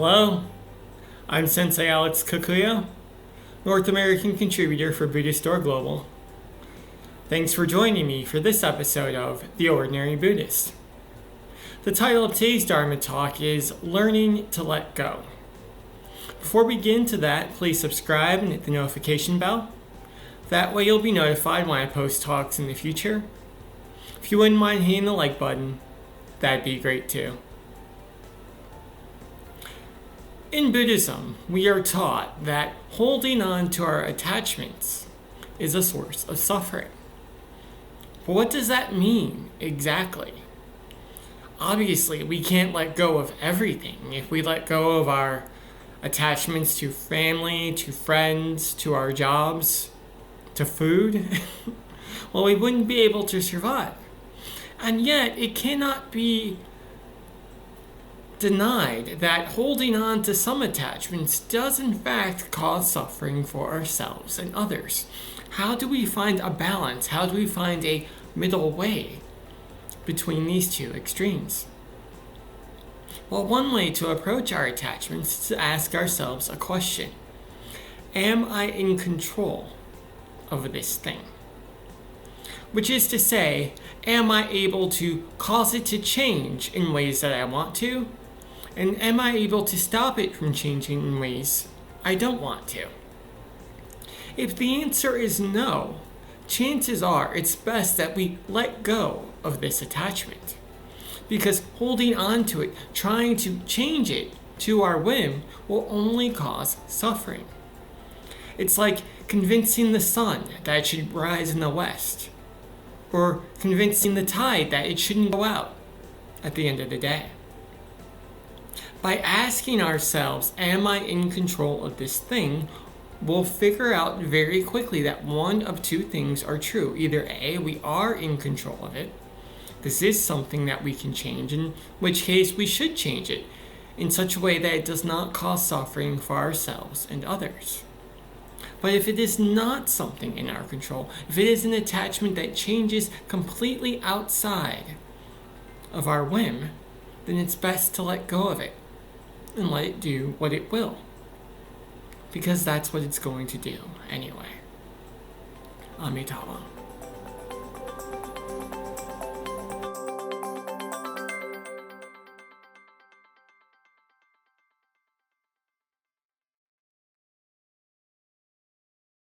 Hello, I'm Sensei Kakuyo, North American contributor for Buddhist Global. Thanks for joining me for this episode of The Ordinary Buddhist. The title of today's Dharma talk is Learning to Let Go. Before we get into that, please subscribe and hit the notification bell. That way you'll be notified when I post talks in the future. If you wouldn't mind hitting the like button, that'd be great too. In Buddhism, we are taught that holding on to our attachments is a source of suffering. But what does that mean exactly? Obviously, we can't let go of everything. If we let go of our attachments to family, to friends, to our jobs, to food, well, we wouldn't be able to survive. And yet, it cannot be denied that holding on to some attachments does in fact cause suffering for ourselves and others. How do we find a balance? How do we find a middle way between these two extremes? Well, one way to approach our attachments is to ask ourselves a question. Am I in control of this thing? Which is to say, am I able to cause it to change in ways that I want to? And am I able to stop it from changing in ways I don't want to? If the answer is no, chances are it's best that we let go of this attachment. Because holding on to it, trying to change it to our whim, will only cause suffering. It's like convincing the sun that it should rise in the west, or convincing the tide that it shouldn't go out at the end of the day. By asking ourselves, am I in control of this thing, we'll figure out very quickly that one of two things are true. Either A, we are in control of it. This is something that we can change, in which case we should change it in such a way that it does not cause suffering for ourselves and others. But if it is not something in our control, if it is an attachment that changes completely outside of our whim, then it's best to let go of it and let it do what it will. Because that's what it's going to do anyway. Amitabha.